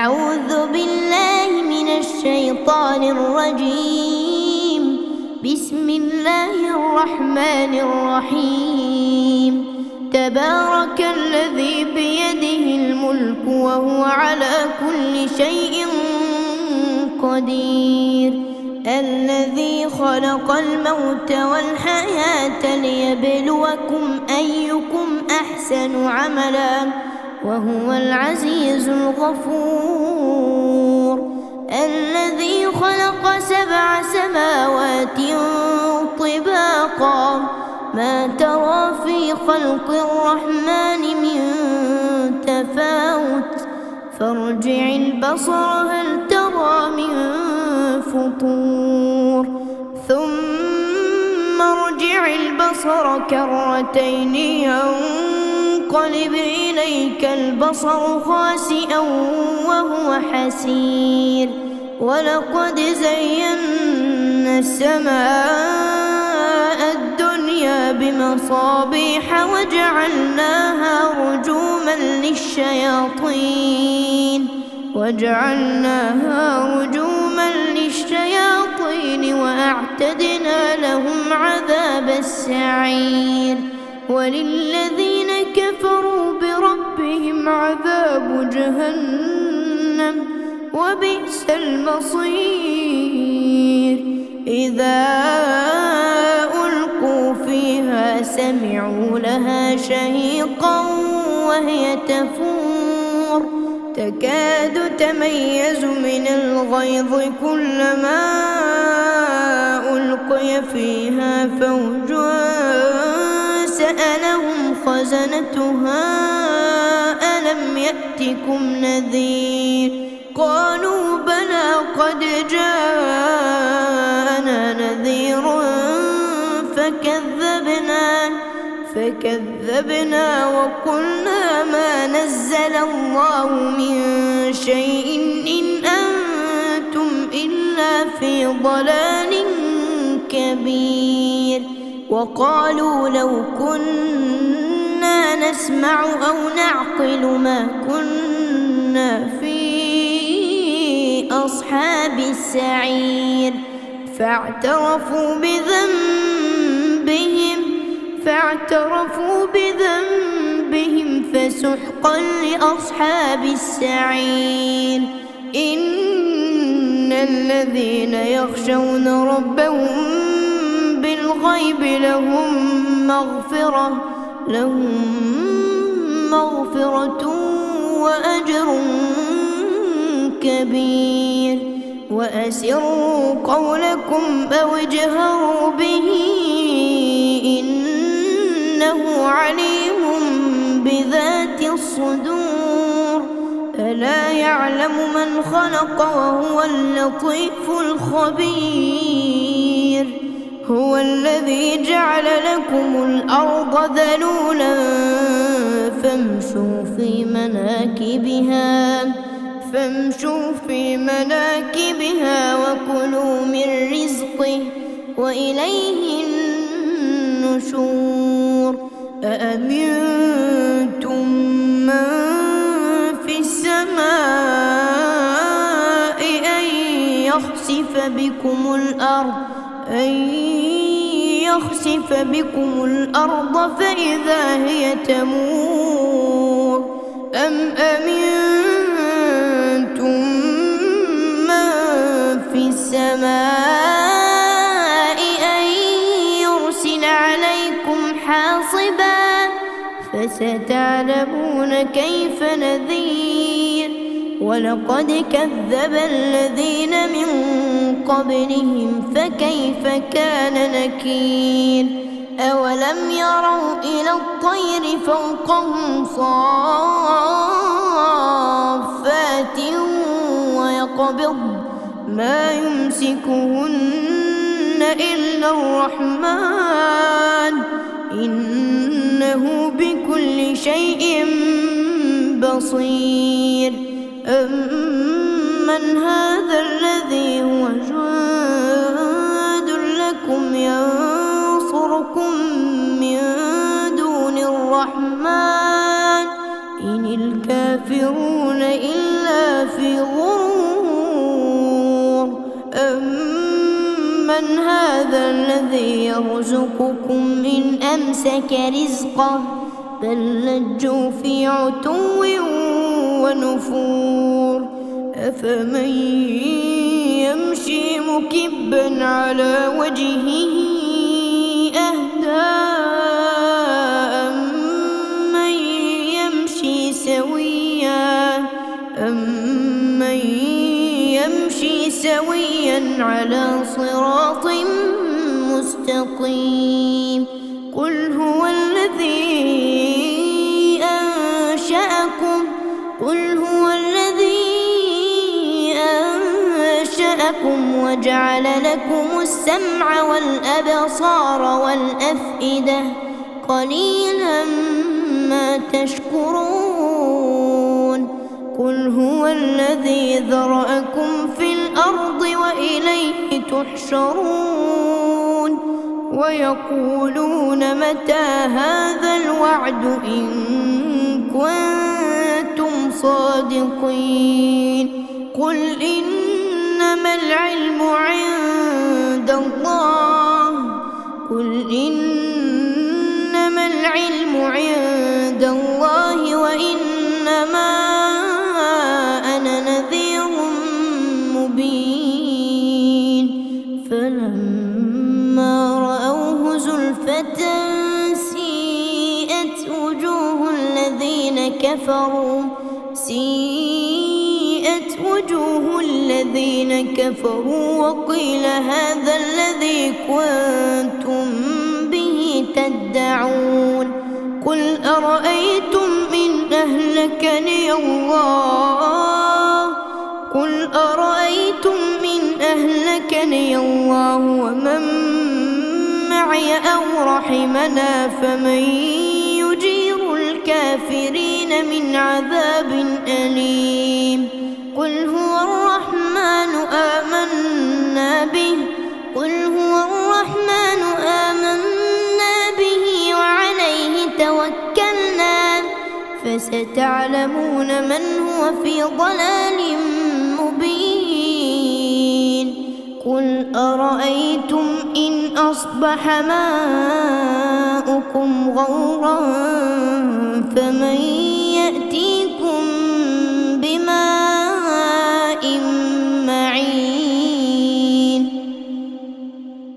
أعوذ بالله من الشيطان الرجيم. بسم الله الرحمن الرحيم. تبارك الذي بيده الملك وهو على كل شيء قدير. الذي خلق الموت والحياة ليبلوكم أيكم أحسن عملا وهو العزيز الغفور. الذي خلق 7 سماوات طباقا ما ترى في خلق الرحمن من تفاوت فارجع البصر هل ترى من فطور ثم ارجع البصر كرتين ينقلب إليك البصر خاسئا وهو حسير. ولقد زينا السماء الدنيا بمصابيح وجعلناها رجوما للشياطين وأعتدنا لهم عذاب السعير. وللذين كفروا بربهم عذاب جهنم وبئس المصير. إذا ألقوا فيها سمعوا لها شهيقا وهي تفور تكاد تميز من الغيظ كلما ألقي فيها فوج سألهم خزنتها ألم يأتكم نذير قالوا بلى قد جاءنا نذير فكذبنا وقلنا ما نزل الله من شيء إن أنتم إلا في ضلال كبير. وقالوا لو كنا نسمع أو نعقل ما كنا في أصحاب السعير. فاعترفوا بذنبهم فسحقا لأصحاب السعير. إن الذين يخشون ربهم بالغيب لهم مغفرة وأجر كبير. وأسروا قولكم أو اجهروا به إنه عليم بذات الصدور. ألا يعلم من خلق وهو اللطيف الخبير. هو الذي جعل لكم الأرض ذلولا فامشوا في مناكبها وكلوا من رزقه وإليه النشور. أأمنتم من في السماء أن يخسف بكم الأرض فإذا هي تمور أم أمنتم من في السماء أن يرسل عليكم حاصبا فستعلمون كيف نذير. ولقد كذب الذين من قبلهم فكيف كان نكير. أولم يروا إلى الطير فوقهم صافات ويقبضن ما يمسكهن إلا الرحمن إنه بكل شيء بصير. أمن هذا الذي هو جند لكم ينصركم من دون الرحمن إن الكافرون إلا في الذي يرزقكم إن أمسك رزقه بل لجوا في عتو ونفور أفمن يمشي مكبا على وجهه أهدى أمن يمشي سويا على صراط مستقيم قل هو الذي أنشأكم وجعل لكم السمع والأبصار والأفئدة قليلا ما تشكرون قل هو الذي ذرأكم في الأرض وإليه تحشرون ويقولون متى هذا الوعد إن كنتم صادقين قل إنما العلم عند الله وإنما أنا نذير مبين فلما رأوه زلفة سيئت وجوه الذين كفروا وقيل هذا الذي كنتم به تدعون قل أرأيتم إن أهلكني الله ومن معي أو رحمنا فمن يجير الكافرين من عذاب أليم قل هو الرحمن آمنا به وعليه توكلنا فستعلمون من هو في ضلال مبين قل أرأيتم إن أصبح ماؤكم غورا فمن يأتيكم